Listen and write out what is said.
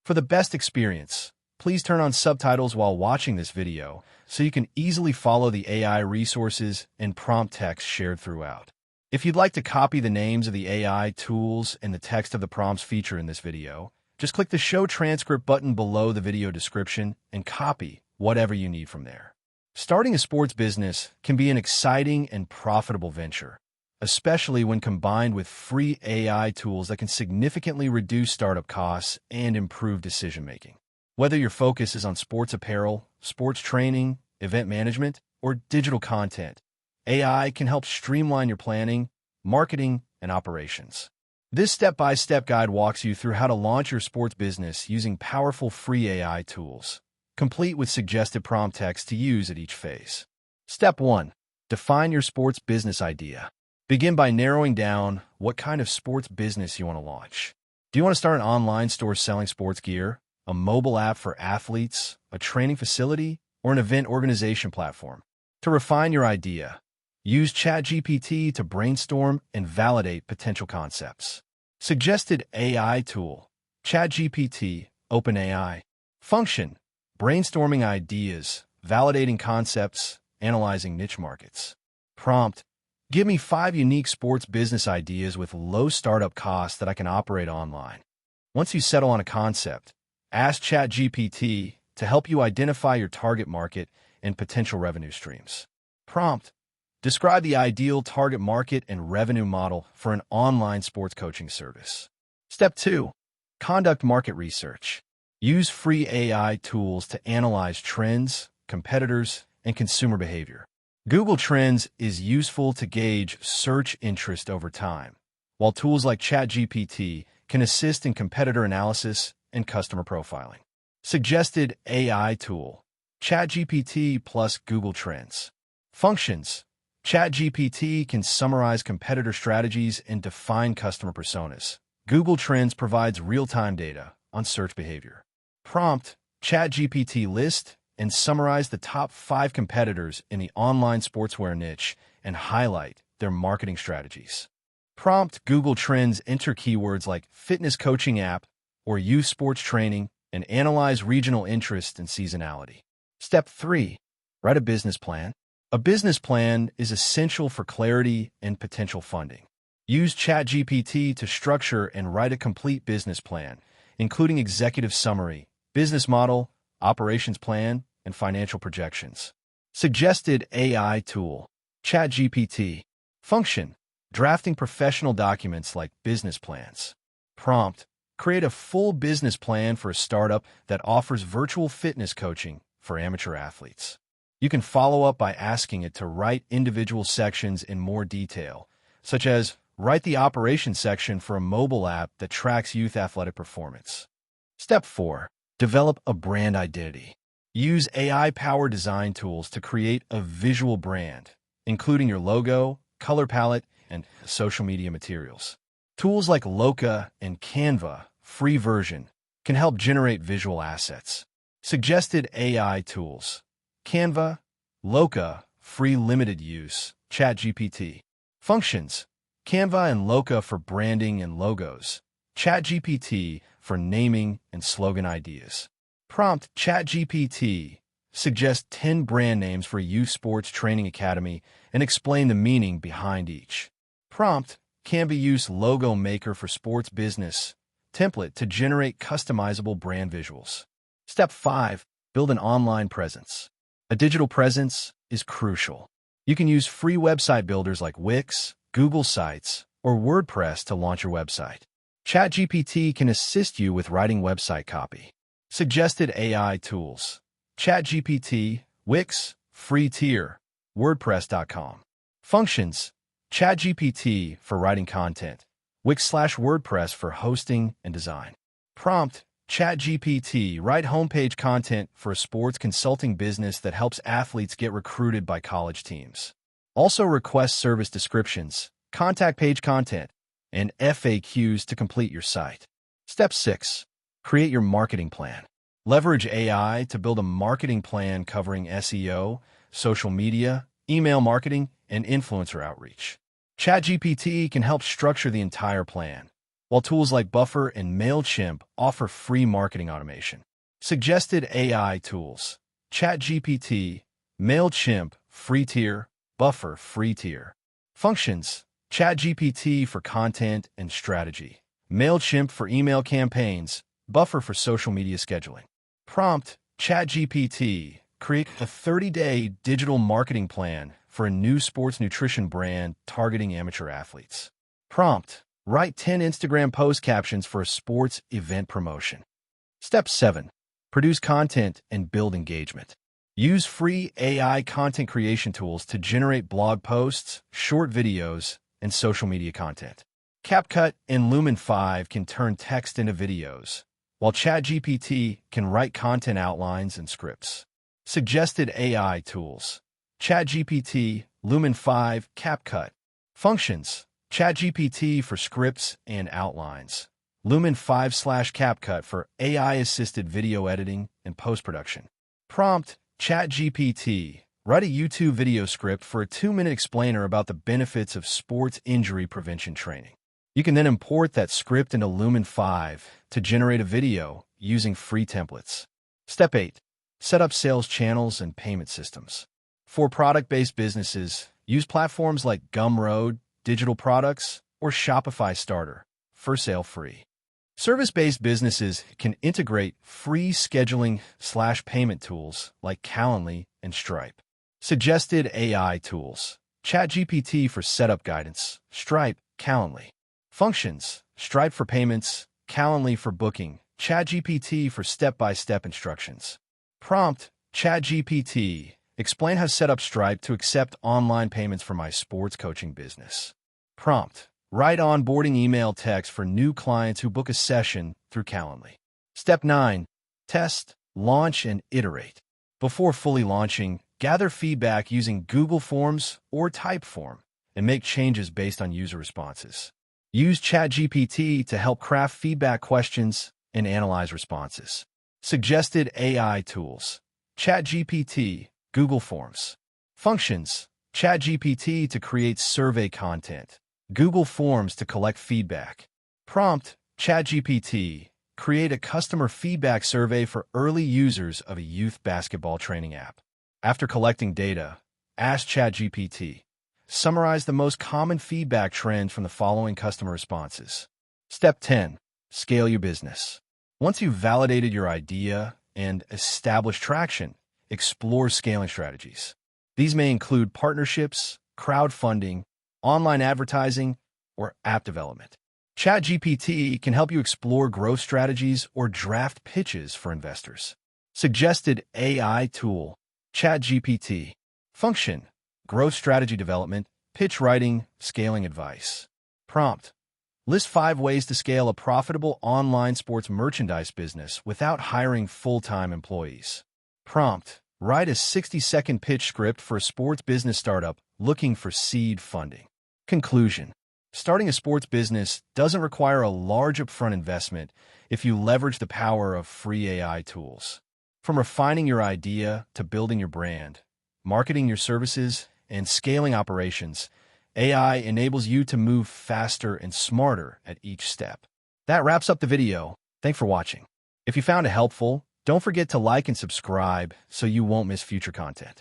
For the best experience, please turn on subtitles while watching this video so you can easily follow the AI resources and prompt text shared throughout. If you'd like to copy the names of the AI tools and the text of the prompts featured in this video, just click the Show Transcript button below the video description and copy whatever you need from there. Starting a sports business can be an exciting and profitable venture, especially when combined with free AI tools that can significantly reduce startup costs and improve decision-making. Whether your focus is on sports apparel, sports training, event management, or digital content, AI can help streamline your planning, marketing, and operations. This step-by-step guide walks you through how to launch your sports business using powerful free AI tools, complete with suggested prompt text to use at each phase. Step 1. Define your sports business idea. Begin by narrowing down what kind of sports business you want to launch. Do you want to start an online store selling sports gear, a mobile app for athletes, a training facility, or an event organization platform? To refine your idea, use ChatGPT to brainstorm and validate potential concepts. Suggested AI tool: ChatGPT, OpenAI. Function: brainstorming ideas, validating concepts, analyzing niche markets. Prompt: give me 5 unique sports business ideas with low startup costs that I can operate online. Once you settle on a concept, ask ChatGPT to help you identify your target market and potential revenue streams. Prompt: describe the ideal target market and revenue model for an online sports coaching service. Step 2. Conduct market research. Use free AI tools to analyze trends, competitors, and consumer behavior. Google Trends is useful to gauge search interest over time, while tools like ChatGPT can assist in competitor analysis and customer profiling. Suggested AI tool: ChatGPT plus Google Trends. Functions: ChatGPT can summarize competitor strategies and define customer personas. Google Trends provides real-time data on search behavior. Prompt: ChatGPT list and summarize the top 5 competitors in the online sportswear niche and highlight their marketing strategies. Prompt: Google Trends enter keywords like fitness coaching app or youth sports training and analyze regional interest and seasonality. Step 3. Write a business plan. A business plan is essential for clarity and potential funding. Use ChatGPT to structure and write a complete business plan, including executive summary, business model, operations plan, and financial projections. Suggested AI tool: ChatGPT. Function: drafting professional documents like business plans. Prompt: create a full business plan for a startup that offers virtual fitness coaching for amateur athletes. You can follow up by asking it to write individual sections in more detail, such as write the operations section for a mobile app that tracks youth athletic performance. Step 4. Develop a brand identity. Use AI-powered design tools to create a visual brand, including your logo, color palette, and social media materials. Tools like Loca and Canva, free version, can help generate visual assets. Suggested AI tools: Canva, Loca, free limited use, ChatGPT. Functions: Canva and Loca for branding and logos, ChatGPT for naming and slogan ideas. Prompt: ChatGPT suggest 10 brand names for a youth sports training academy and explain the meaning behind each. Prompt: Canva use logo maker for sports business template to generate customizable brand visuals. Step 5. Build an online presence. A digital presence is crucial. You can use free website builders like Wix, Google Sites, or WordPress to launch your website. ChatGPT can assist you with writing website copy. Suggested AI tools: ChatGPT, Wix, free tier, WordPress.com. Functions: ChatGPT for writing content, Wix/WordPress for hosting and design. Prompt: ChatGPT write homepage content for a sports consulting business that helps athletes get recruited by college teams. Also request service descriptions, contact page content, and FAQs to complete your site. Step 6. Create your marketing plan. Leverage AI to build a marketing plan covering SEO, social media, email marketing, and influencer outreach. ChatGPT can help structure the entire plan, while tools like Buffer and MailChimp offer free marketing automation. Suggested AI tools: ChatGPT, MailChimp, free tier, Buffer, free tier. Functions: ChatGPT for content and strategy, MailChimp for email campaigns, Buffer for social media scheduling. Prompt: ChatGPT, create a 30-day digital marketing plan for a new sports nutrition brand targeting amateur athletes. Prompt: write 10 Instagram post captions for a sports event promotion. Step 7. Produce content and build engagement. Use free AI content creation tools to generate blog posts, short videos, and social media content. CapCut and Lumen 5 can turn text into videos, while ChatGPT can write content outlines and scripts. Suggested AI tools: ChatGPT, Lumen 5, CapCut. Functions: ChatGPT for scripts and outlines, Lumen 5/CapCut for AI-assisted video editing and post-production. Prompt: ChatGPT, write a YouTube video script for a 2-minute explainer about the benefits of sports injury prevention training. You can then import that script into Lumen 5 to generate a video using free templates. Step 8. Set up sales channels and payment systems. For product-based businesses, use platforms like Gumroad, Digital Products, or Shopify Starter, for sale free. Service-based businesses can integrate free scheduling/payment tools like Calendly and Stripe. Suggested AI tools: ChatGPT for setup guidance, Stripe, Calendly. Functions: Stripe for payments, Calendly for booking, ChatGPT for step-by-step instructions. Prompt: ChatGPT, explain how to set up Stripe to accept online payments for my sports coaching business. Prompt: write onboarding email text for new clients who book a session through Calendly. Step 9. Test, launch, and iterate. Before fully launching, gather feedback using Google Forms or Typeform and make changes based on user responses. Use ChatGPT to help craft feedback questions and analyze responses. Suggested AI tools: ChatGPT, Google Forms. Functions: ChatGPT to create survey content, Google Forms to collect feedback. Prompt: ChatGPT, create a customer feedback survey for early users of a youth basketball training app. After collecting data, ask ChatGPT, summarize the most common feedback trends from the following customer responses. Step 10. Scale your business. Once you've validated your idea and established traction, explore scaling strategies. These may include partnerships, crowdfunding, online advertising, or app development. ChatGPT can help you explore growth strategies or draft pitches for investors. Suggested AI tool: ChatGPT. Function: growth strategy development, pitch writing, scaling advice. Prompt: list 5 ways to scale a profitable online sports merchandise business without hiring full-time employees. Prompt: write a 60-second pitch script for a sports business startup looking for seed funding. Conclusion: starting a sports business doesn't require a large upfront investment if you leverage the power of free AI tools. From refining your idea to building your brand, marketing your services, and scaling operations, AI enables you to move faster and smarter at each step. That wraps up the video. Thanks for watching. If you found it helpful, don't forget to like and subscribe so you won't miss future content.